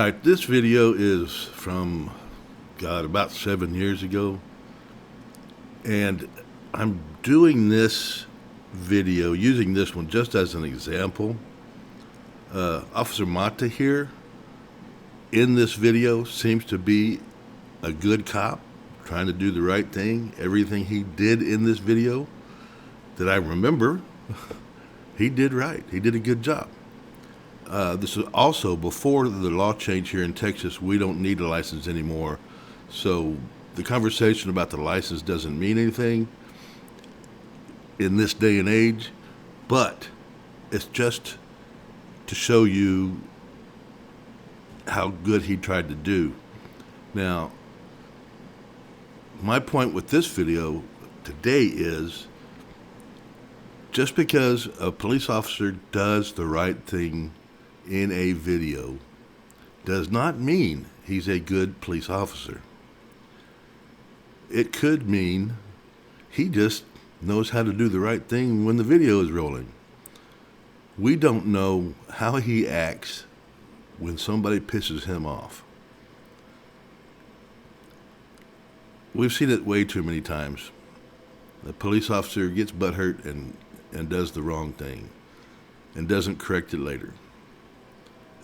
Alright, this video is from, God, about 7 years ago. And I'm doing this video, using this one just as an example. Officer Mata here, in this video, seems to be a good cop, trying to do the right thing. Everything he did in this video that I remember, he did right. He did a good job. This is also before the law change here in Texas. We don't need a license anymore. So the conversation about the license doesn't mean anything in this day and age, but it's just to show you how good he tried to do. Now, my point with this video today is just because a police officer does the right thing in a video does not mean he's a good police officer. It could mean he just knows how to do the right thing when the video is rolling. We don't know how he acts when somebody pisses him off. We've seen it way too many times. The police officer gets butthurt and does the wrong thing and doesn't correct it later.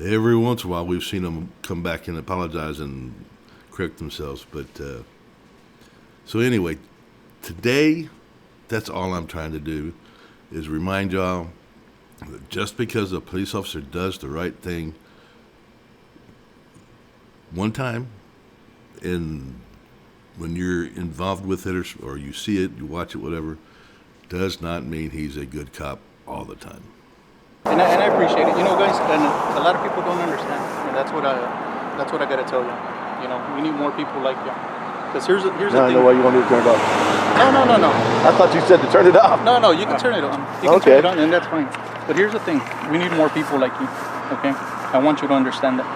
Every once in a while, we've seen them come back and apologize and correct themselves. But so anyway, today, that's all I'm trying to do is remind y'all that just because a police officer does the right thing one time, and when you're involved with it or you see it, you watch it, whatever, does not mean he's a good cop all the time. And I appreciate it, guys. And a lot of people don't understand, and that's what I gotta tell you. We need more people like you. Because here's the thing. I know why you want me to turn it off. No. I thought you said to turn it off. No, you can turn it on. You can turn it on, and that's fine. But here's the thing: we need more people like you. Okay, I want you to understand that.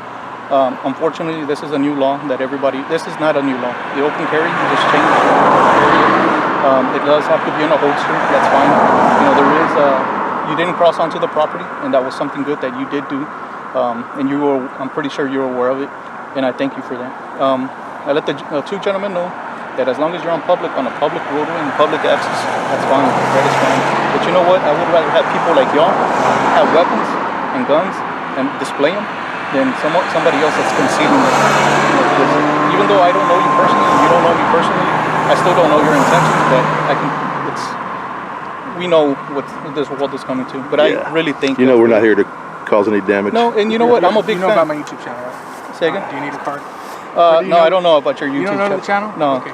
Unfortunately, this is a new law that everybody. This is not a new law. The open carry just changed. It does have to be in a holster. That's fine. There is you didn't cross onto the property, and that was something good that you did do. And I'm pretty sure you're aware of it, and I thank you for that. I let the two gentlemen know that as long as you're on a public roadway and public access, that's fine. That is fine. But you know what? I would rather have people like y'all have weapons and guns and display them than somebody else that's concealing them. Even though I don't know you personally, and you don't know me personally, I still don't know your intentions, but we know what this world is coming to. But I really think we're not here to cause any damage. No, and you know what? I'm a big fan. You know about my YouTube channel, right? Say again? Do you need a card? No, I don't know about your YouTube channel. You don't know the channel? No. Okay.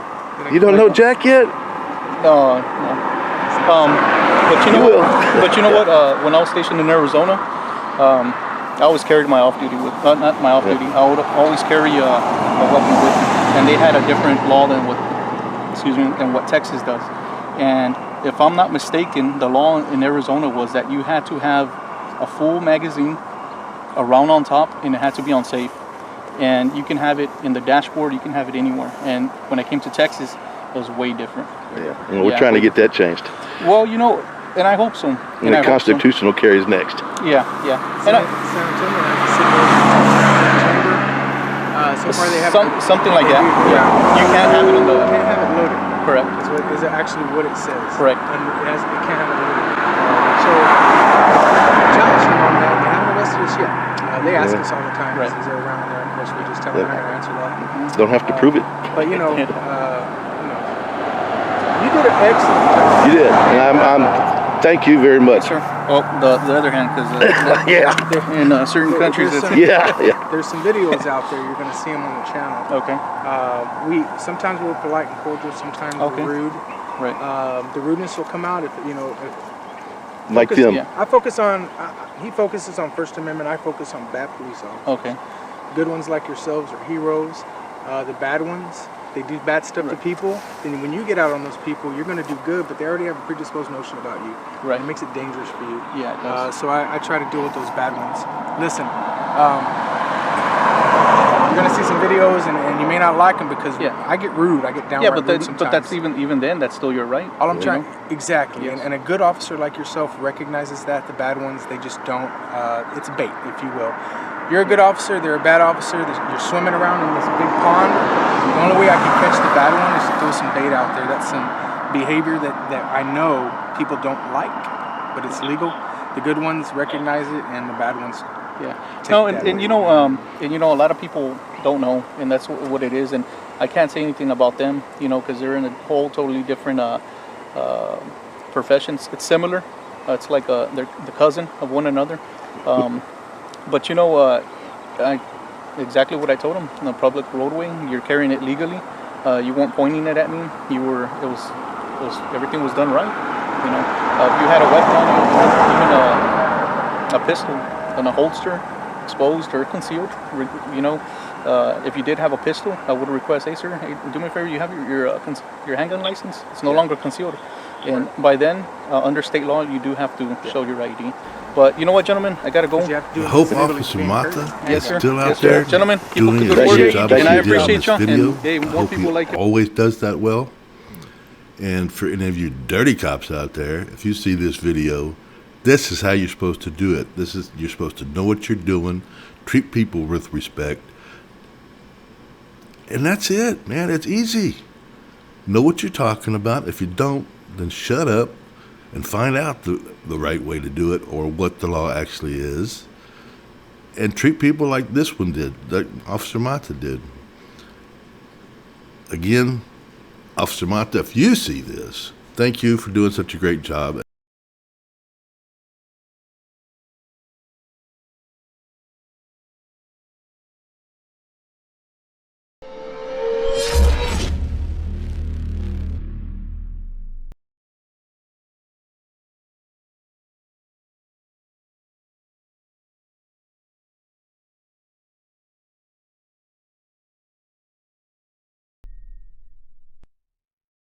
You don't know Jack yet? No. But you know what? When I was stationed in Arizona, I always carried my off-duty with, not my off-duty. I would always carry a weapon with me, and they had a different law than what Texas does. And if I'm not mistaken, the law in Arizona was that you had to have a full magazine, a round on top, and it had to be on safe. And you can have it in the dashboard, you can have it anywhere. And when I came to Texas, it was way different. Yeah, and we're trying to get that changed. Well, and I hope so. And the constitutional carries next. Yeah. San Antonio has a city chamber. So far they have something like that. Yeah. You can't have it in the. You can't have it loaded. Correct. Is actually what it says. Correct. And it can't have it loaded. So challenge them on that. They haven't arrested us yet. They ask us all the time. Right. Is there around there? Of course, we just tell them how to answer that. Don't have to prove it. But you did an excellent job. You did, and I'm thank you very much. Sure. Well, the other hand, because in certain countries, there's some videos out there. You're going to see them on the channel. Okay. Sometimes we're polite and cordial. Sometimes we're rude. Right. The rudeness will come out if like them. Yeah. I focus on. He focuses on First Amendment. I focus on bad police officers. Okay. Good ones like yourselves are heroes. The bad ones, they do bad stuff to people. Then when you get out on those people, you're going to do good, but they already have a predisposed notion about you. Right. It makes it dangerous for you. Yeah, it does. So I try to deal with those bad ones. Listen, You're gonna see some videos, and you may not like them because Yeah. I get rude. I get downright Yeah, but rude sometimes. that's even then, that's still your right. All I'm you trying, know? exactly, Yes. and a good officer like yourself recognizes that. The bad ones, they just don't. It's bait, if you will. You're a good officer. They're a bad officer. You're swimming around in this big pond. The only way I can catch the bad one is to throw some bait out there. That's some behavior that I know people don't like, but it's legal. The good ones recognize it, and the bad ones. Yeah. Take No, that and away. you know, a lot of people don't know, and that's what it is. And I can't say anything about them, you know, because they're in a whole totally different professions. It's similar. It's like they're the cousin of one another. But you know, exactly what I told them. In the public roadway, you're carrying it legally. You weren't pointing it at me. You were. It was. Everything was done right. You know, if you had a weapon on you, even a pistol in a holster, exposed or concealed. You know, if you did have a pistol, I would request, hey sir, hey, do me a favor. You have your handgun license. It's no longer concealed. And by then, under state law, you do have to show your ID. But you know what, gentlemen? I gotta go. But you have to do I it hope civilly Officer being Mata courteous. is Yes, sir. still out Yes, sir. there Gentlemen, keep up doing the as good good work, job and as I he did on appreciate this y'all, and, video. hey, I more hope people he like it. always does that well. And for any of you dirty cops out there, if you see this video, this is how you're supposed to do it. You're supposed to know what you're doing, treat people with respect, and that's it, man. It's easy. Know what you're talking about. If you don't, then shut up and find out the right way to do it or what the law actually is, and treat people like this one did, like Officer Mata did. Again, Officer Mata, if you see this, thank you for doing such a great job.